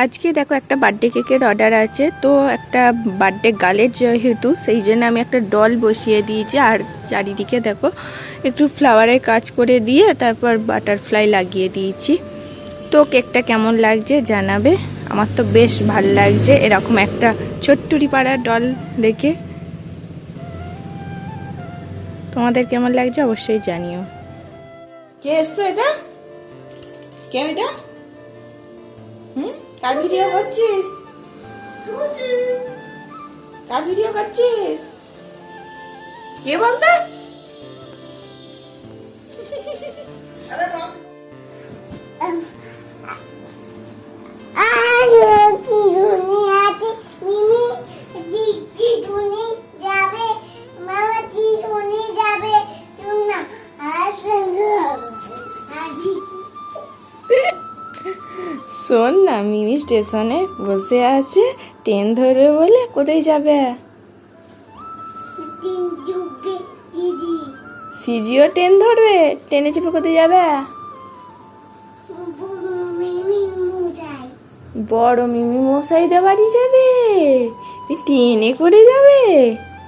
আজকে দেখো একটা বার্থডে কেকের অর্ডার আছে, তো একটা বার্থডে গার্লের যেহেতু সেই জন্য আমি একটা ডল বসিয়ে দিয়েছি। আর চারিদিকে দেখো একটু ফ্লাওয়ারের কাজ করে দিয়ে তারপর বাটারফ্লাই লাগিয়ে দিয়েছি। তো কেকটা কেমন লাগছে জানাবে। আমার তো বেশ ভাল লাগছে এরকম একটা ছোট্টুরি পাড়া ডল দেখে। তোমাদের কেমন লাগছে অবশ্যই জানিও। কে এসছো? এটা কে? এটা কার ভিডিও করছিস? কার ভিডিও করছিস? কে বলতে? শোন না, মিমি স্টেশনে বসে আছে, ট্রেন ধরবে বলে। কোথায় যাবে? সিজিও ট্রেন ধরবে? ট্রেনে চেপে কোথায় যাবে? বড় মিমি মশাইদের বাড়ি যাবে? ট্রেনে করে যাবে?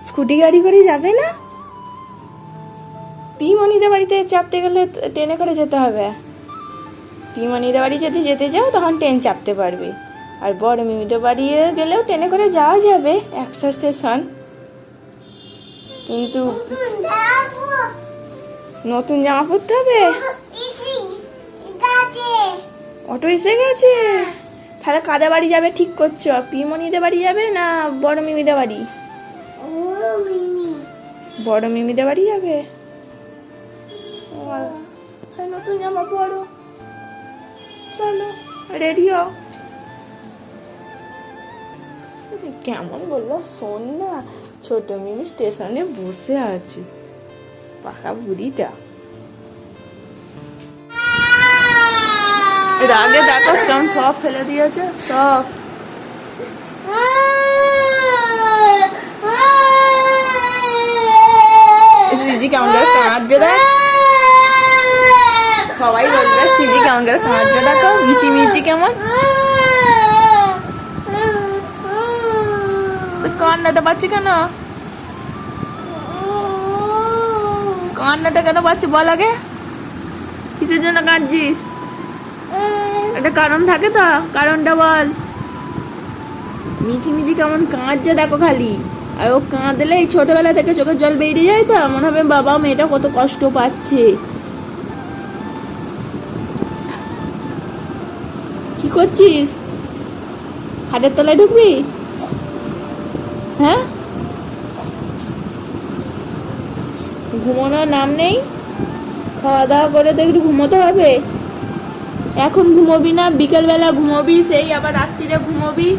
স্কুটি গাড়ি করে যাবে না? পিমনিদের বাড়িতে চাপতে গেলে ট্রেনে করে যেতে হবে। পিমনিদের বাড়ি যদি যেতে চাও তখন ট্রেন চাপতে পারবে। আর বড় মিমিদের বাড়ি গেলেও ট্রেনে করে যাওয়া যাবে, একটা স্টেশন। কিন্তু নতুন জামা পরতে হবে। অটো এসে গেছে? তাহলে কাদের বাড়ি যাবে ঠিক করছো? পিমনিদের বাড়ি যাবে না বড় মিমিদের বাড়ি? বড় মিমিদের বাড়ি যাবে। নতুন জামা পরো, চলো রেডি হও। কেমন বললো শোন না, ছোট মিমি স্টেশনে বসে আছে, পাকা বুড়িটা। এর আগে দেখো কেমন সব ফেলে দিয়েছে, সব। সিজি কেমন করে কাঁদছে দেখ, সবাই বলবে সিজি কেমন করে কাঁদছে দেখো, মিচি মিচি কেমন। কান্নাটা পাচ্ছে কেন? কান্নাটা কেন পাচ্ছে বল আগে? কিসের জন্য কাঁদছিস? একটা কারণ থাকে তো, কারণটা বল। মিচি মিচি কেমন কাঁদছে দেখো খালি। আর ও কাঁদলে এই ছোটবেলা থেকে চোখের জল বেরিয়ে যায়, তো মনে হবে বাবা মেয়েটা কত কষ্ট পাচ্ছে। কি করছিস? খাটের তলায় ঢুকবি? হ্যাঁ, ঘুমানোর নাম নেই। খাওয়া দাওয়া করে তো একটু ঘুমোতে হবে। এখন ঘুমোবি না, বিকেলবেলা ঘুমোবি, সেই আবার রাত্রিরে ঘুমোবি।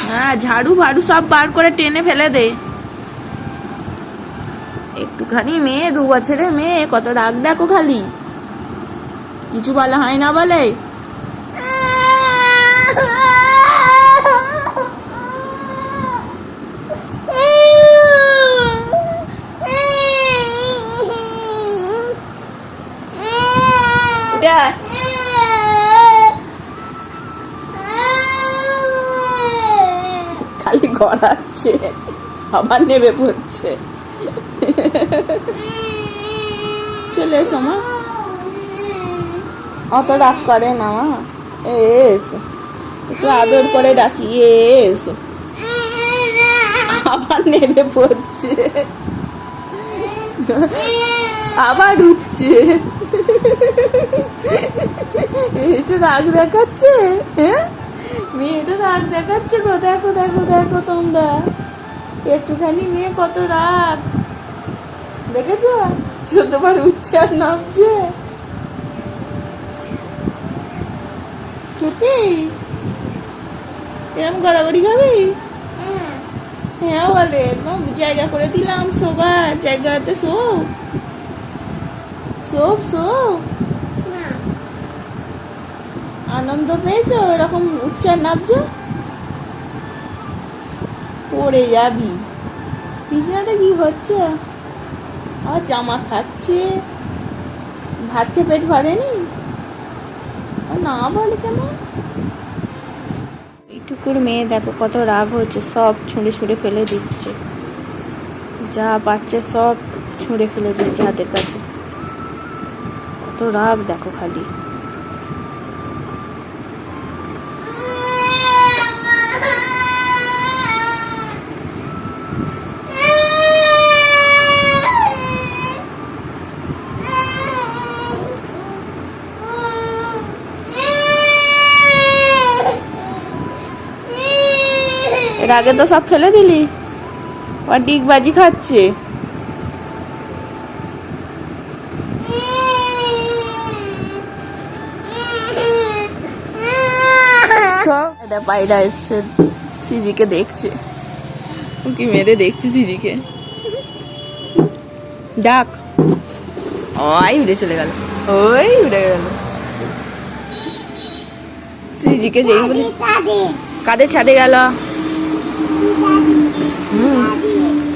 হ্যাঁ, ঝাড়ু ফাড়ু সব বার করে টেনে ফেলে দে। একটুখানি মেয়ে, 2 বছরের মেয়ে, কত রাগ দেখো খালি। কিছু বলা হয় না বলে? খালি গড়াচ্ছে, আবার নেবে পড়ছে। চলে এসো মা, অত রাগ করে না মা। এসো, একটু আদর করে ডাকি, এসো। আবার নেবে পড়ছে, আবার উঠছে। একটু রাগ দেখাচ্ছে। হ্যাঁ, মেয়েটা রাগ দেখাচ্ছে গো। দেখো দেখো দেখো তোমরা, একটুখানি মেয়ে কত রাগ দেখেছ? 14 বার উঠছে আর নামছে। সত্যি এরকম গড়াগড়ি খাবি? হ্যাঁ বলে, একদম জায়গা করে দিলাম শোবার জায়গাতে। Shove shove shove. আনন্দ পেয়েছো এরকম উচ্চার নামছো? পড়ে যাবি। পিছনেটা কি হচ্ছে? আর জামা খাচ্ছে, ভাত খেয়ে পেট ভরেনি, না বলে কেন? এইটুকুর মেয়ে দেখো কত রাগ হচ্ছে, সব ছুঁড়ে ছুঁড়ে ফেলে দিচ্ছে, যা পাচ্ছে সব ছুঁড়ে ফেলে দিচ্ছে হাতের কাছে। কত রাগ দেখো খালি। এর আগে তো সব ফেলে দিলি, আর ডিগবাজি খাচ্ছে। পায়রা এসছে, সিজিকে দেখছে, উঁকি মেরে দেখছে সিজিকে। ডাক, ওই উড়ে চলে গেল, ওই উড়ে গেল। সিজিকে যেই বলি কাদের ছাদে গেল?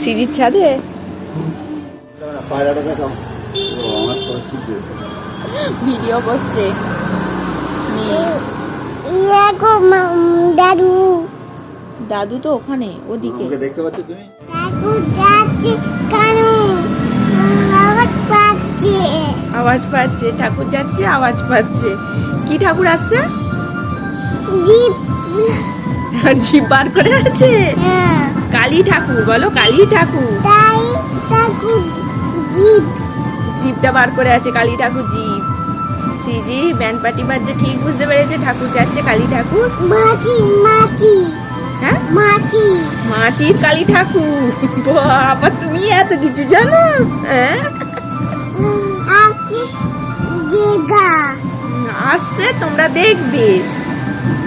সিজির ছাদে। ভিডিও করছে দাদু। দাদু তো ওখানে ওদিকে দেখতে পাচ্ছ তুমি? আওয়াজ পাচ্ছে, ঠাকুর যাচ্ছে, আওয়াজ পাচ্ছে। কি ঠাকুর আসছে? জিপ বার করে আছে। কালী ঠাকুর বলো, কালী ঠাকুর। জিপটা বার করে আছে, কালী ঠাকুর জিপ। সিজি ব্যান্ড পার্টি বাজছে, ঠিক বুঝতে পেরেছে ঠাকুর যাচ্ছে, কালী ঠাকুর। হ্যাঁ, মাটির কালী ঠাকুর। বাবা তুমি এত কিছু জানো? হ্যাঁ, আসছে, তোমরা দেখবে,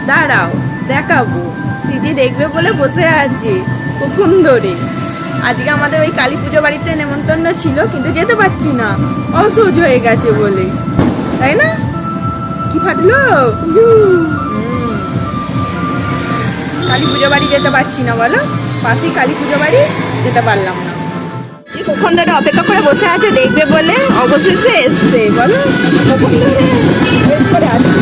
দাঁড়াও দেখাবো। সিজি দেখবে বলে বসে আছে কখন ধরে। আজকে আমাদের ওই কালী পুজো বাড়িতে নেমন্তন্ন ছিল, কিন্তু যেতে পারছি না, অসহ্য হয়ে গেছে বলে, তাই না? কি ফাটলো? কালী পুজো বাড়ি যেতে পারছি না বলো, পাশেই কালী পুজো বাড়ি, যেতে পারলাম না। কখন ধরে অপেক্ষা করে বসে আছে দেখবে বলে, অবশেষে এসছে বলো। কখন ধরে ওয়েট করে আছে।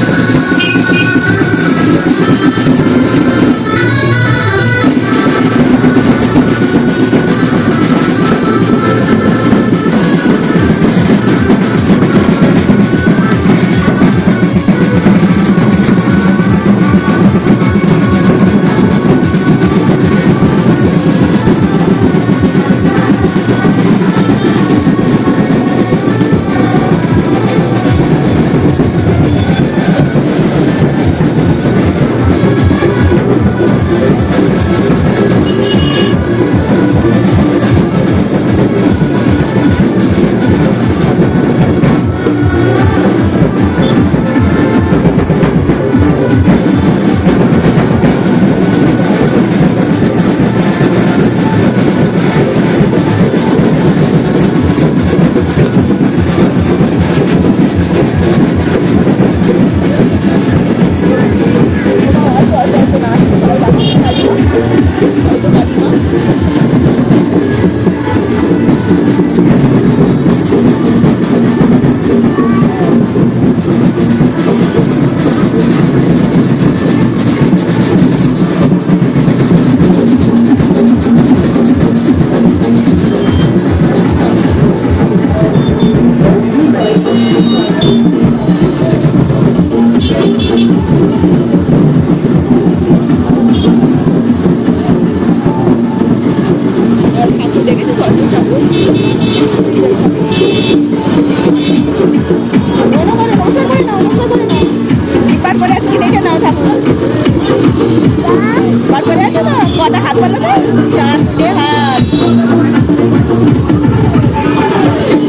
কটা হাত বলো তো? 4টে হাত।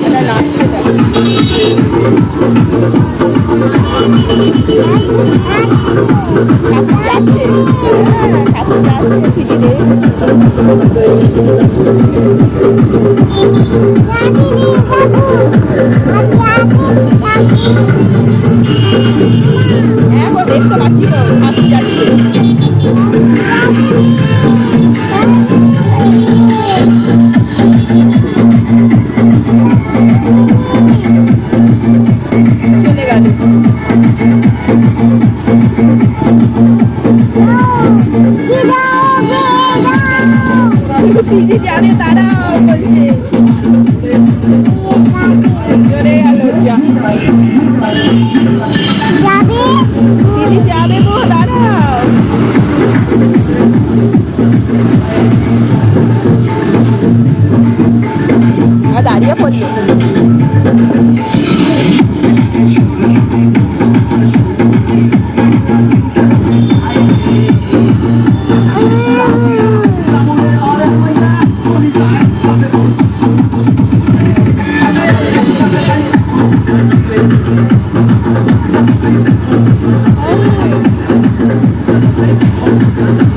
এটা নাচছে দেখো। ঠাকুর যাচ্ছে, ঠাকুর যাচ্ছে সিঁড়িতে। হ্যাঁ গো, দেখতে পাচ্ছি তো ঠাকুর যাচ্ছে। চলে গেল।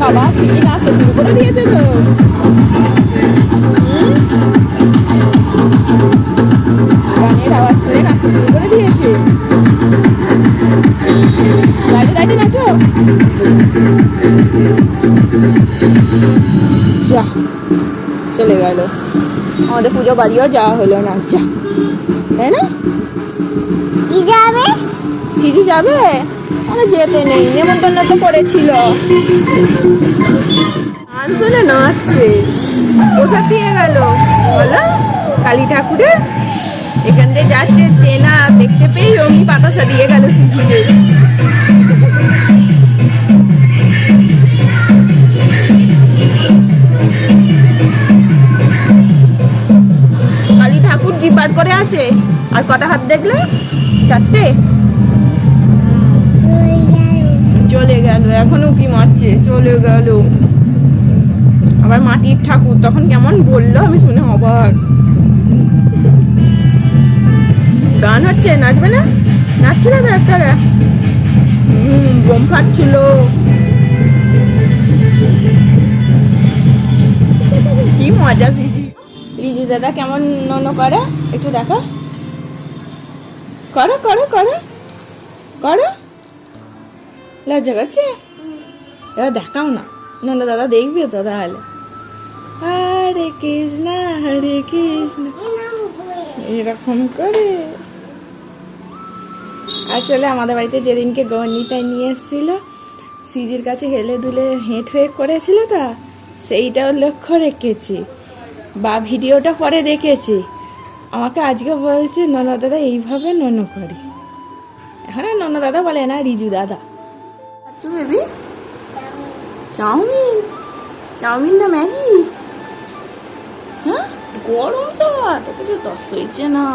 বাবা সিঁড়ি নাচতে শুরু করে দিয়েছে তো। গানের আওয়াজ শুনে নাচতে শুরু করে দিয়েছে। দাঁড়িয়ে দাঁড়িয়ে নাচো। যা চলে গেল, আমাদের পুজো বাড়িও যাওয়া হলো না। যা, তাই না? সিজি যাবে? মানে যেতে নেই, নেমন্তন্ন তো করেছিল। গান শুনে নাচছে, পোশাক দিয়ে গেল বলো কালী ঠাকুরে। এখান দিয়ে যাচ্ছে, চেনা দেখতে পেয়ে অমনি বাতাসা দিয়ে গেল সিজিকে। কালী ঠাকুর জিভ বার করে আছে। আর কটা হাত দেখলে? 4টে। চলে গেল, এখনো কি মারছে, চলে গেল। আবার মাটির ঠাকুর তখন কেমন বললো, আমি শুনে অবাক। গান হচ্ছে, নাচবে না? নাচছিল তো একটা, বোম ফাটছিল। কি মজা সিজি। রিজু দাদা কেমন নন করে একটু দেখো। করো করো করো করো, লজ্জা করছে? এবার দেখাও না, নন্দ দাদা দেখবে তো তাহলে। হরে কৃষ্ণ হরে কৃষ্ণ, এরকম করে। আসলে আমাদের বাড়িতে যেদিনকে গণিতায় নিয়ে এসেছিল, সিজির কাছে হেলে দুলে হেঁট হয়ে করেছিল, তা সেইটাও লক্ষ্য রেখেছি বা ভিডিওটা পরে দেখেছি। আমাকে আজকে বলছে নন দাদা এইভাবে নন করি। এখন নন দাদা বলে না, রিজু দাদা। আচ্ছা বেবি, চাউমিন? চাউমিন না ম্যাগি? হ্যাঁ, গরম তো, এত কিছু দশ হয়েছে না।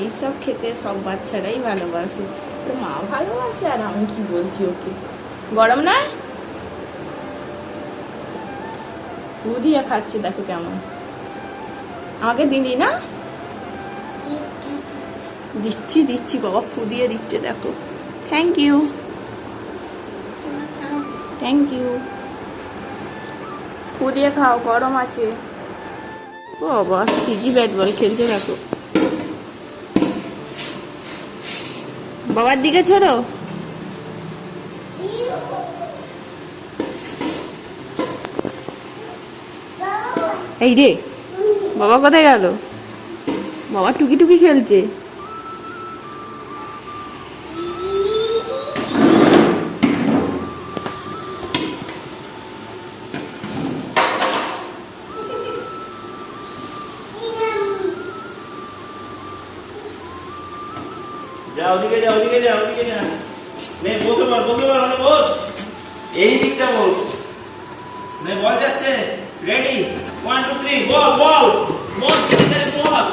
এইসব খেতে সব বাচ্চারাই ভালোবাসে, তো মা ভালোবাসে, আর আমি কি বলছি ওকে। গরম না? ফু দিয়ে খাচ্ছে, দেখো কেমন। আমাকে দিলি না? দিচ্ছি দিচ্ছি বাবা, ফু দিয়ে দিচ্ছে দেখো। Thank you thank you. ফু দিয়ে খাও, গরম আছে। বাবা সিজি ব্যাট বল খেলছে দেখো। বাবার দিকে ছোড়ো। এই রে, বাবা কোথায় গেল? বাবা টুকি টুকি খেলছে। যা ওদিকে যা, ওদিকে যা, ওদিকে যা। নে বসে পড়, বসে পড়, মানে বস। এই দিকটা বস। নে বল যাচ্ছে। রেডি 1 2 3 বল বল বল, সেন্টারে বল।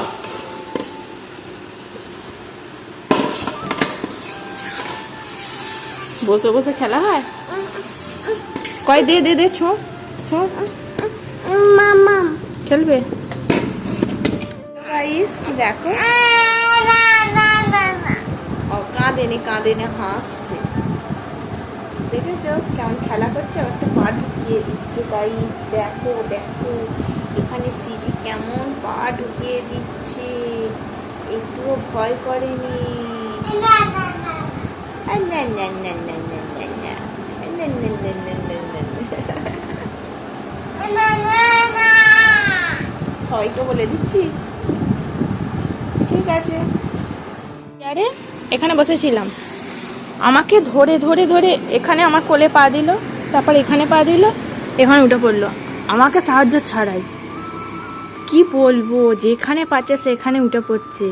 বসে বসে খেলা হয়? কয় দে দে দে, ছো ছো মামা খেলবে। গাইস দেখো, কাঁদেনি কাঁদেনি, হাসছে। দেখেছো কেমন খেলা করছে? একটা পা ঢুকিয়ে দিচ্ছে। গাইস দেখো দেখো, এখানে সিজি কেমন পা ঢুকিয়ে দিচ্ছে, একটুও ভয় করেনি। সবাইকে বলে দিচ্ছি, ঠিক আছে। আরে এখানে বসেছিলাম, আমাকে ধরে ধরে ধরে এখানে আমার কোলে পা দিল, তারপর এখানে পা দিল, এখানে উঠে পড়লো আমাকে সাহায্য ছাড়াই। কি বলবো, যেখানে পাচ্ছে সেখানে উঠে পড়ছে।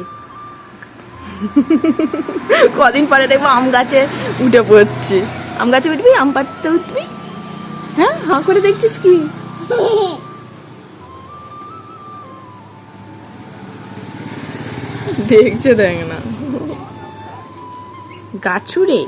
কদিন পরে দেখবো আম গাছে উঠে পড়ছে। আম গাছে উঠবি, আম পাড়তে উঠবি। হ্যাঁ, হাঁ করে দেখছিস কি? দেখছে, দেখ না গাছুরে।